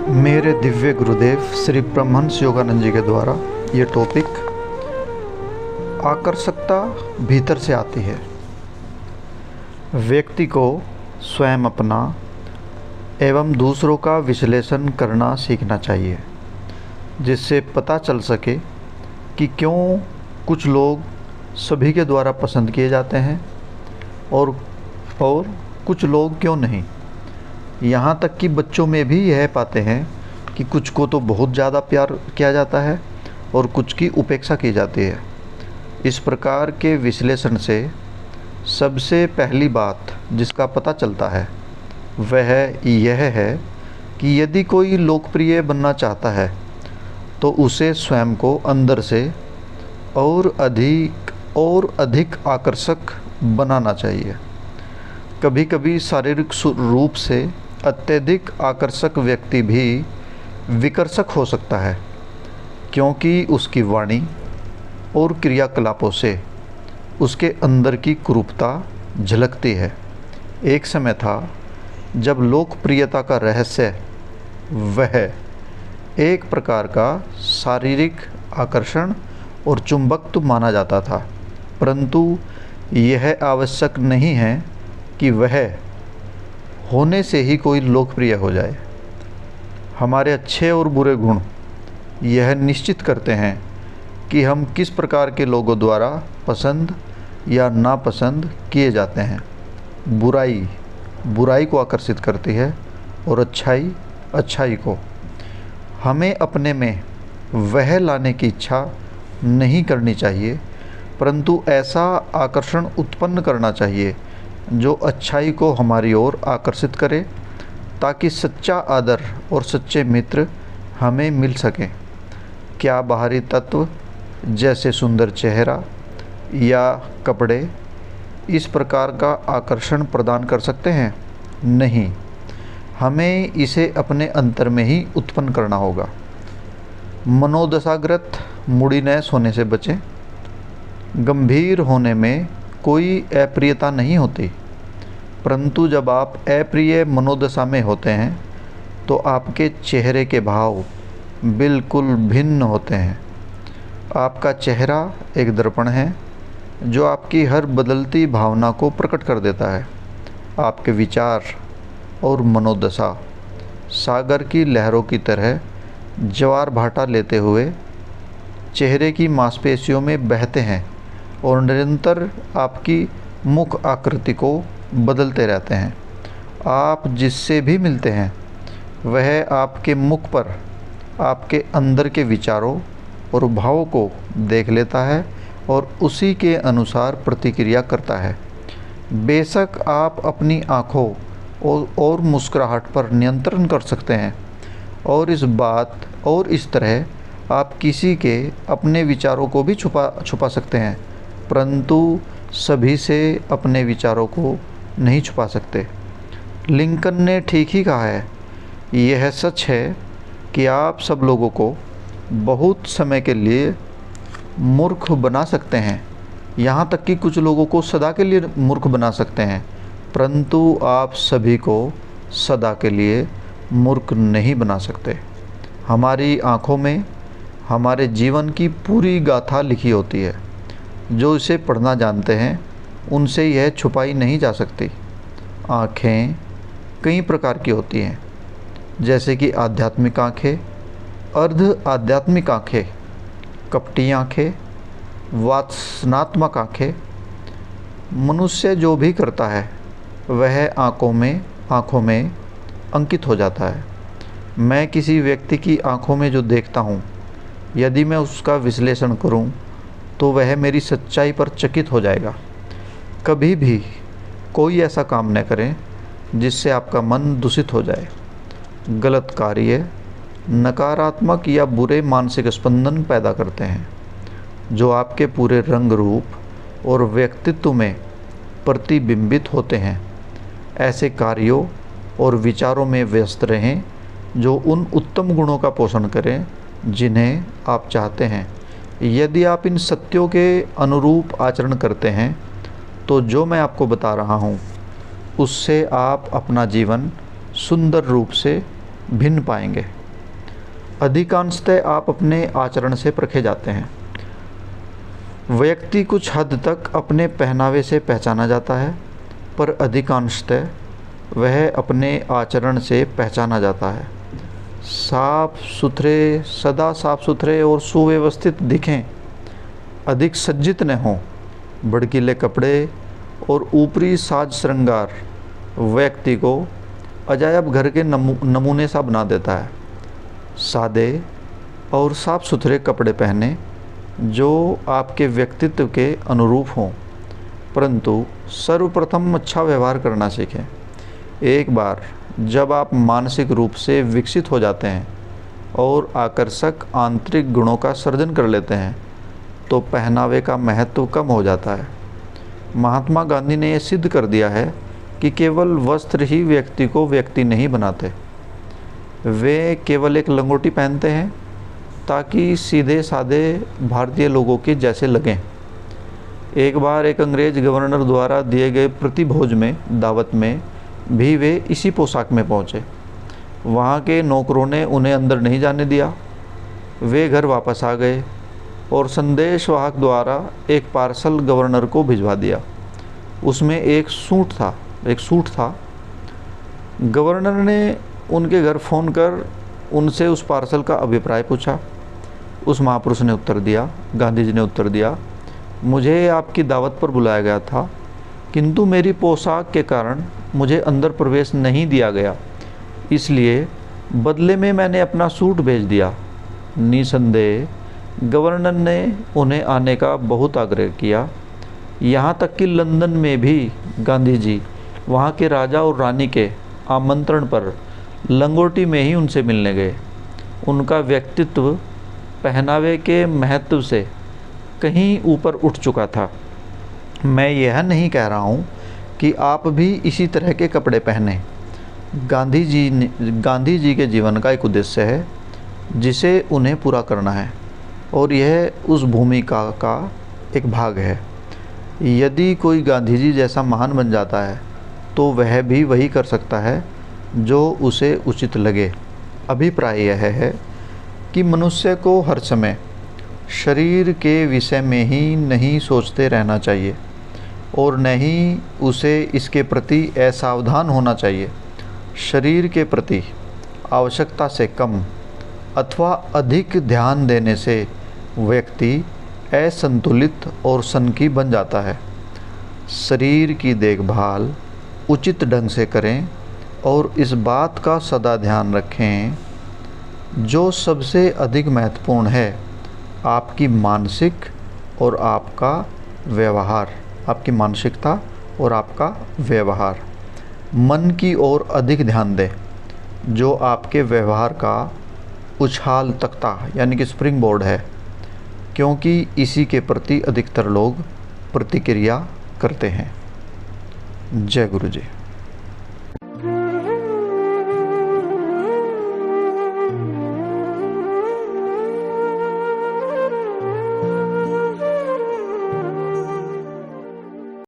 मेरे दिव्य गुरुदेव श्री परमहंस योगानंद जी के द्वारा ये टॉपिक आकर्षकता भीतर से आती है। व्यक्ति को स्वयं अपना एवं दूसरों का विश्लेषण करना सीखना चाहिए, जिससे पता चल सके कि क्यों कुछ लोग सभी के द्वारा पसंद किए जाते हैं और कुछ लोग क्यों नहीं। यहाँ तक कि बच्चों में भी यह पाते हैं कि कुछ को तो बहुत ज़्यादा प्यार किया जाता है और कुछ की उपेक्षा की जाती है। इस प्रकार के विश्लेषण से सबसे पहली बात जिसका पता चलता है वह यह है कि यदि कोई लोकप्रिय बनना चाहता है तो उसे स्वयं को अंदर से और अधिक आकर्षक बनाना चाहिए। कभी कभी शारीरिक रूप से अत्यधिक आकर्षक व्यक्ति भी विकर्षक हो सकता है, क्योंकि उसकी वाणी और क्रियाकलापों से उसके अंदर की कुरूपता झलकती है। एक समय था जब लोकप्रियता का रहस्य वह एक प्रकार का शारीरिक आकर्षण और चुंबकत्व माना जाता था, परंतु यह आवश्यक नहीं है कि वह होने से ही कोई लोकप्रिय हो जाए। हमारे अच्छे और बुरे गुण यह निश्चित करते हैं कि हम किस प्रकार के लोगों द्वारा पसंद या नापसंद किए जाते हैं। बुराई को आकर्षित करती है और अच्छाई को। हमें अपने में वह लाने की इच्छा नहीं करनी चाहिए, परंतु ऐसा आकर्षण उत्पन्न करना चाहिए जो अच्छाई को हमारी ओर आकर्षित करे, ताकि सच्चा आदर और सच्चे मित्र हमें मिल सकें। क्या बाहरी तत्व जैसे सुंदर चेहरा या कपड़े इस प्रकार का आकर्षण प्रदान कर सकते हैं? नहीं, हमें इसे अपने अंतर में ही उत्पन्न करना होगा। मनोदशाग्रत मूडीनेस होने से बचें। गंभीर होने में कोई अप्रियता नहीं होती, परंतु जब आप अप्रिय मनोदशा में होते हैं तो आपके चेहरे के भाव बिल्कुल भिन्न होते हैं। आपका चेहरा एक दर्पण है जो आपकी हर बदलती भावना को प्रकट कर देता है। आपके विचार और मनोदशा सागर की लहरों की तरह ज्वार भाटा लेते हुए चेहरे की मांसपेशियों में बहते हैं और निरंतर आपकी मुख आकृति को बदलते रहते हैं। आप जिससे भी मिलते हैं वह आपके मुख पर आपके अंदर के विचारों और भावों को देख लेता है और उसी के अनुसार प्रतिक्रिया करता है। बेशक आप अपनी आँखों और मुस्कुराहट पर नियंत्रण कर सकते हैं और इस तरह आप किसी के अपने विचारों को भी छुपा सकते हैं, परंतु सभी से अपने विचारों को नहीं छुपा सकते। लिंकन ने ठीक ही कहा है। यह सच है कि आप सब लोगों को बहुत समय के लिए मूर्ख बना सकते हैं, यहाँ तक कि कुछ लोगों को सदा के लिए मूर्ख बना सकते हैं, परंतु आप सभी को सदा के लिए मूर्ख नहीं बना सकते। हमारी आँखों में हमारे जीवन की पूरी गाथा लिखी होती है। जो इसे पढ़ना जानते हैं उनसे यह छुपाई नहीं जा सकती। आँखें कई प्रकार की होती हैं, जैसे कि आध्यात्मिक आँखें, अर्ध आध्यात्मिक आँखें, कपटी आँखें, वासनात्मक आँखें। मनुष्य जो भी करता है वह आँखों में अंकित हो जाता है। मैं किसी व्यक्ति की आँखों में जो देखता हूँ, यदि मैं उसका विश्लेषण करूँ तो वह मेरी सच्चाई पर चकित हो जाएगा। कभी भी कोई ऐसा काम न करें जिससे आपका मन दूषित हो जाए। गलत कार्य नकारात्मक या बुरे मानसिक स्पंदन पैदा करते हैं, जो आपके पूरे रंग रूप और व्यक्तित्व में प्रतिबिंबित होते हैं। ऐसे कार्यों और विचारों में व्यस्त रहें जो उन उत्तम गुणों का पोषण करें जिन्हें आप चाहते हैं। यदि आप इन सत्यों के अनुरूप आचरण करते हैं तो जो मैं आपको बता रहा हूँ उससे आप अपना जीवन सुंदर रूप से भिन्न पाएंगे। अधिकांशतः आप अपने आचरण से परखे जाते हैं। व्यक्ति कुछ हद तक अपने पहनावे से पहचाना जाता है, पर अधिकांशतः वह अपने आचरण से पहचाना जाता है। सदा साफ सुथरे और सुव्यवस्थित दिखें, अधिक सज्जित न हों। भड़कीले कपड़े और ऊपरी साज श्रृंगार व्यक्ति को अजायब घर के नमूने सा बना देता है। सादे और साफ सुथरे कपड़े पहने जो आपके व्यक्तित्व के अनुरूप हों, परंतु सर्वप्रथम अच्छा व्यवहार करना सीखें। एक बार जब आप मानसिक रूप से विकसित हो जाते हैं और आकर्षक आंतरिक गुणों का सर्जन कर लेते हैं, तो पहनावे का महत्व कम हो जाता है। महात्मा गांधी ने यह सिद्ध कर दिया है कि केवल वस्त्र ही व्यक्ति को व्यक्ति नहीं बनाते। वे केवल एक लंगोटी पहनते हैं ताकि सीधे साधे भारतीय लोगों के जैसे लगें। एक बार एक अंग्रेज गवर्नर द्वारा दिए गए प्रतिभोज में दावत में भी वे इसी पोशाक में पहुँचे। वहाँ के नौकरों ने उन्हें अंदर नहीं जाने दिया। वे घर वापस आ गए और संदेशवाहक द्वारा एक पार्सल गवर्नर को भिजवा दिया। उसमें एक सूट था। गवर्नर ने उनके घर फ़ोन कर उनसे उस पार्सल का अभिप्राय पूछा। उस महापुरुष ने उत्तर दिया, गांधी जी ने उत्तर दिया, मुझे आपकी दावत पर बुलाया गया था, किंतु मेरी पोशाक के कारण मुझे अंदर प्रवेश नहीं दिया गया, इसलिए बदले में मैंने अपना सूट भेज दिया। निसंदेह गवर्नर ने उन्हें आने का बहुत आग्रह किया। यहाँ तक कि लंदन में भी गांधी जी वहाँ के राजा और रानी के आमंत्रण पर लंगोटी में ही उनसे मिलने गए। उनका व्यक्तित्व पहनावे के महत्व से कहीं ऊपर उठ चुका था। मैं यह नहीं कह रहा हूँ कि आप भी इसी तरह के कपड़े पहने। गांधी जी के जीवन का एक उद्देश्य है जिसे उन्हें पूरा करना है, और यह उस भूमिका का एक भाग है। यदि कोई गांधी जी जैसा महान बन जाता है तो वह भी वही कर सकता है जो उसे उचित लगे। अभिप्राय यह है कि मनुष्य को हर समय शरीर के विषय में ही नहीं सोचते रहना चाहिए और न ही उसे इसके प्रति असावधान होना चाहिए। शरीर के प्रति आवश्यकता से कम अथवा अधिक ध्यान देने से व्यक्ति असंतुलित और सनकी बन जाता है। शरीर की देखभाल उचित ढंग से करें और इस बात का सदा ध्यान रखें, जो सबसे अधिक महत्वपूर्ण है, आपकी मानसिक और आपका व्यवहार, आपकी मानसिकता और आपका व्यवहार। मन की ओर अधिक ध्यान दें, जो आपके व्यवहार का उछाल तख्ता यानी कि स्प्रिंग बोर्ड है, क्योंकि इसी के प्रति अधिकतर लोग प्रतिक्रिया करते हैं। जय गुरु जी।